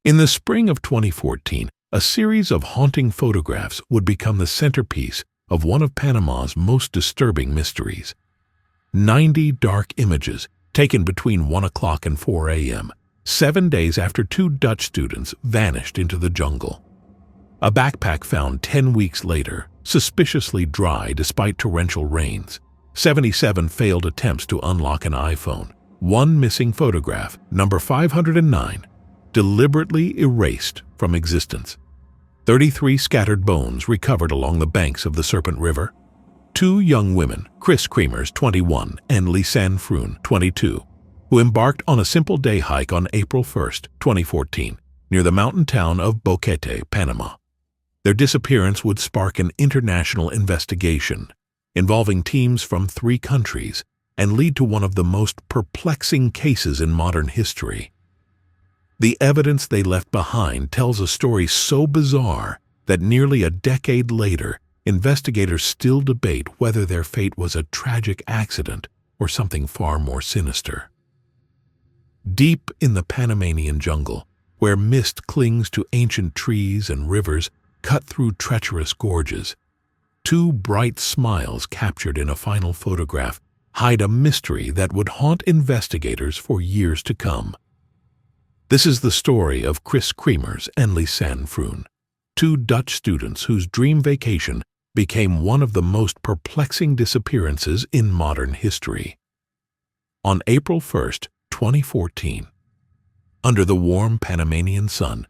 In the spring of 2014, a series of haunting photographs would become the centerpiece of one of Panama's most disturbing mysteries. 90 dark images taken between 1 o'clock and 4 a.m., 7 days after 2 Dutch students vanished into the jungle. A backpack found 10 weeks later, suspiciously dry despite torrential rains. 77 failed attempts to unlock an iPhone. 1 missing photograph, number 509, deliberately erased from existence. 33 scattered bones recovered along the banks of the Serpent River. 2 young women, Kris Kremers, 21, and Lisanne Froon, 22, who embarked on a simple day hike on April 1, 2014, near the mountain town of Boquete, Panama. Their disappearance would spark an international investigation involving teams from 3 countries and lead to one of the most perplexing cases in modern history. The evidence they left behind tells a story so bizarre that nearly a decade later, investigators still debate whether their fate was a tragic accident or something far more sinister. Deep in the Panamanian jungle, where mist clings to ancient trees and rivers cut through treacherous gorges, 2 bright smiles captured in a final photograph hide a mystery that would haunt investigators for years to come. This is the story of Kris Kremers and Lisanne Froon, 2 Dutch students whose dream vacation became one of the most perplexing disappearances in modern history. On April 1, 2014, under the warm Panamanian sun,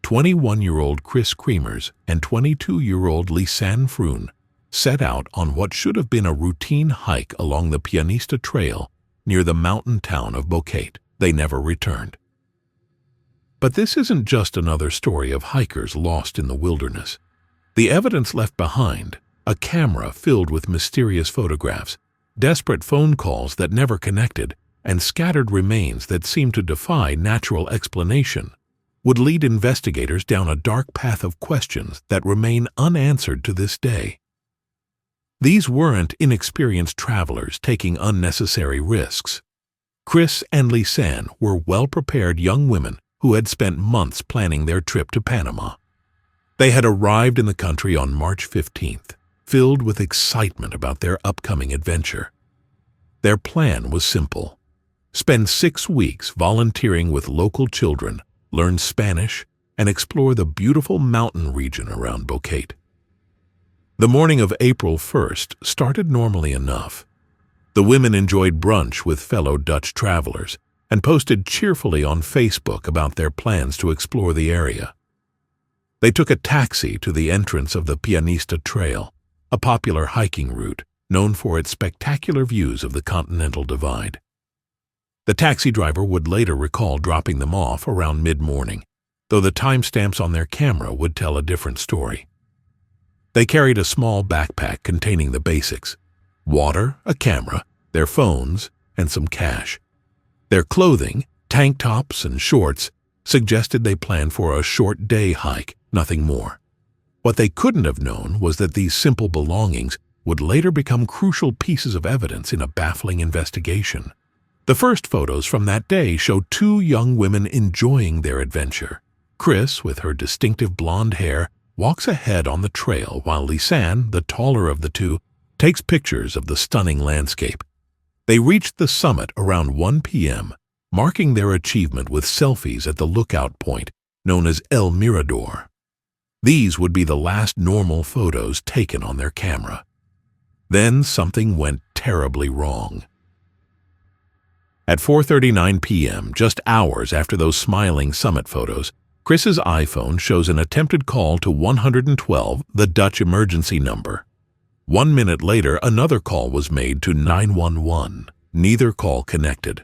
21-year-old Kris Kremers and 22-year-old Lisanne Froon set out on what should have been a routine hike along the Pianista Trail near the mountain town of Boquete. They never returned. But this isn't just another story of hikers lost in the wilderness. The evidence left behind, a camera filled with mysterious photographs, desperate phone calls that never connected, and scattered remains that seemed to defy natural explanation, would lead investigators down a dark path of questions that remain unanswered to this day. These weren't inexperienced travelers taking unnecessary risks. Kris and Lisanne were well-prepared young women who had spent months planning their trip to Panama. They had arrived in the country on March 15th, filled with excitement about their upcoming adventure. Their plan was simple: spend 6 weeks volunteering with local children, learn Spanish, and explore the beautiful mountain region around Boquete. The morning of April 1st started normally enough. The women enjoyed brunch with fellow Dutch travelers and posted cheerfully on Facebook about their plans to explore the area. They took a taxi to the entrance of the Pianista Trail, a popular hiking route known for its spectacular views of the Continental Divide. The taxi driver would later recall dropping them off around mid-morning, though the timestamps on their camera would tell a different story. They carried a small backpack containing the basics: water, a camera, their phones, and some cash. Their clothing, tank tops and shorts, suggested they planned for a short day hike, nothing more. What they couldn't have known was that these simple belongings would later become crucial pieces of evidence in a baffling investigation. The first photos from that day show 2 young women enjoying their adventure. Kris, with her distinctive blonde hair, walks ahead on the trail while Lisanne, the taller of the 2, takes pictures of the stunning landscape. They reached the summit around 1 p.m., marking their achievement with selfies at the lookout point known as El Mirador. These would be the last normal photos taken on their camera. Then something went terribly wrong. At 4:39 p.m., just hours after those smiling summit photos, Kris's iPhone shows an attempted call to 112, the Dutch emergency number. 1 minute later, another call was made to 911. Neither call connected.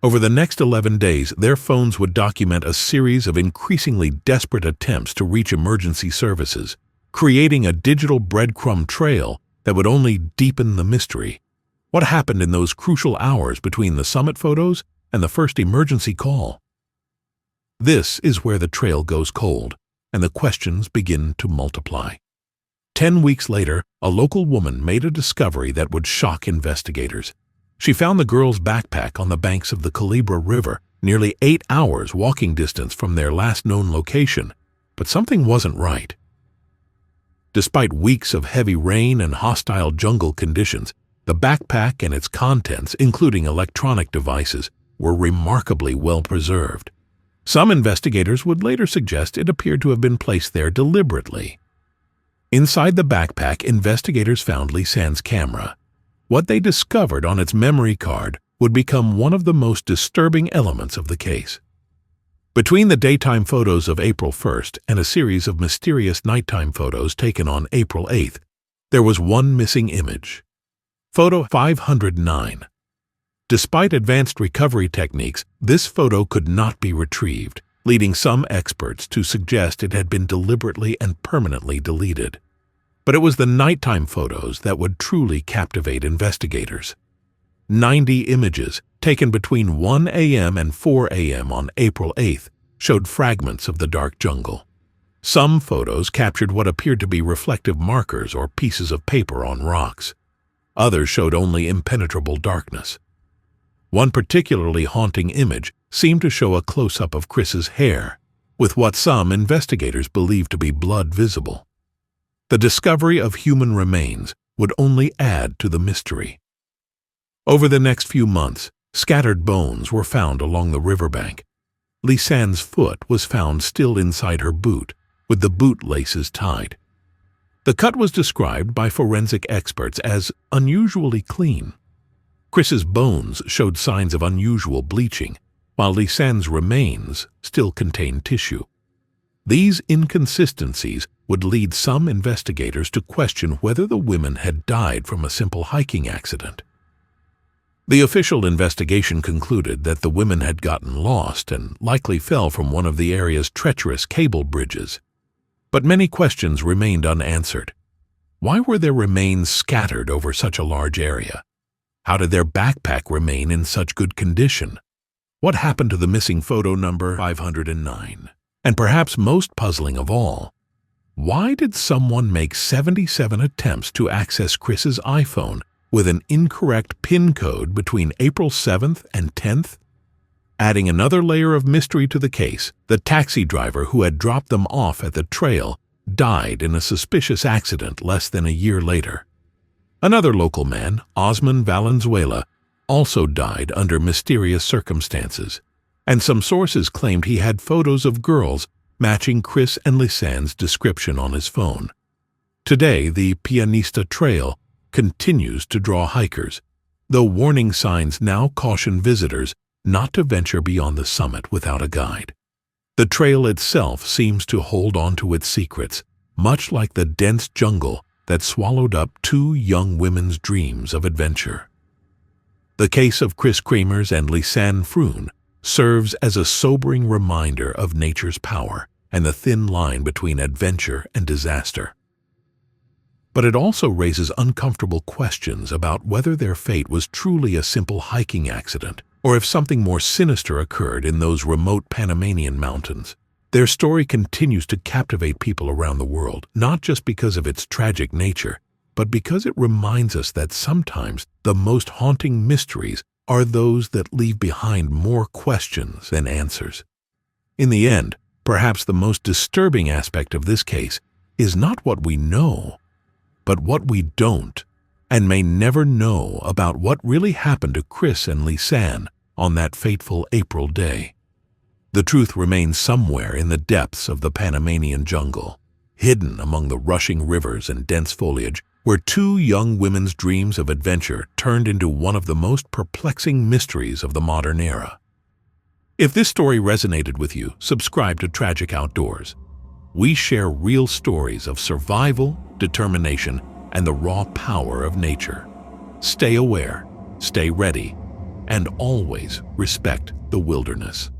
Over the next 11 days, their phones would document a series of increasingly desperate attempts to reach emergency services, creating a digital breadcrumb trail that would only deepen the mystery. What happened in those crucial hours between the summit photos and the first emergency call? This is where the trail goes cold, and the questions begin to multiply. 10 weeks later, a local woman made a discovery that would shock investigators. She found the girl's backpack on the banks of the River nearly 8 hours walking distance from their last known location, but something wasn't right. Despite weeks of heavy rain and hostile jungle conditions, the backpack and its contents, including electronic devices, were remarkably well preserved. Some investigators would later suggest it appeared to have been placed there deliberately. Inside the backpack, investigators found Lisanne's camera. What they discovered on its memory card would become one of the most disturbing elements of the case. Between the daytime photos of April 1st and a series of mysterious nighttime photos taken on April 8th, there was one missing image. Photo 509. Despite advanced recovery techniques, this photo could not be retrieved, leading some experts to suggest it had been deliberately and permanently deleted. But it was the nighttime photos that would truly captivate investigators. 90 images, taken between 1 a.m. and 4 a.m. on April 8th, showed fragments of the dark jungle. Some photos captured what appeared to be reflective markers or pieces of paper on rocks. Others showed only impenetrable darkness. One particularly haunting image seemed to show a close-up of Kris's hair, with what some investigators believed to be blood visible. The discovery of human remains would only add to the mystery. Over the next few months, scattered bones were found along the riverbank. Lisanne's foot was found still inside her boot, with the boot laces tied. The cut was described by forensic experts as unusually clean. Kris's bones showed signs of unusual bleaching, while Lisanne's remains still contained tissue. These inconsistencies would lead some investigators to question whether the women had died from a simple hiking accident. The official investigation concluded that the women had gotten lost and likely fell from one of the area's treacherous cable bridges. But many questions remained unanswered. Why were their remains scattered over such a large area? How did their backpack remain in such good condition? What happened to the missing photo number 509? And perhaps most puzzling of all, why did someone make 77 attempts to access Kris's iPhone with an incorrect PIN code between April 7th and 10th? Adding another layer of mystery to the case, the taxi driver who had dropped them off at the trail died in a suspicious accident less than a year later. Another local man, Osman Valenzuela, also died under mysterious circumstances, and some sources claimed he had photos of girls matching Kris and Lisanne's description on his phone. Today, the Pianista Trail continues to draw hikers, though warning signs now caution visitors not to venture beyond the summit without a guide. The trail itself seems to hold on to its secrets, much like the dense jungle that swallowed up two young women's dreams of adventure. The case of Kris Kremers and Lisanne Froon serves as a sobering reminder of nature's power and the thin line between adventure and disaster. But it also raises uncomfortable questions about whether their fate was truly a simple hiking accident or if something more sinister occurred in those remote Panamanian mountains. Their story continues to captivate people around the world, not just because of its tragic nature, but because it reminds us that sometimes the most haunting mysteries are those that leave behind more questions than answers. In the end, perhaps the most disturbing aspect of this case is not what we know, but what we don't and may never know about what really happened to Kris and Lisanne on that fateful April day. The truth remains somewhere in the depths of the Panamanian jungle, hidden among the rushing rivers and dense foliage, where two young women's dreams of adventure turned into one of the most perplexing mysteries of the modern era. If this story resonated with you, subscribe to Tragic Outdoors. We share real stories of survival, determination, and the raw power of nature. Stay aware, stay ready, and always respect the wilderness.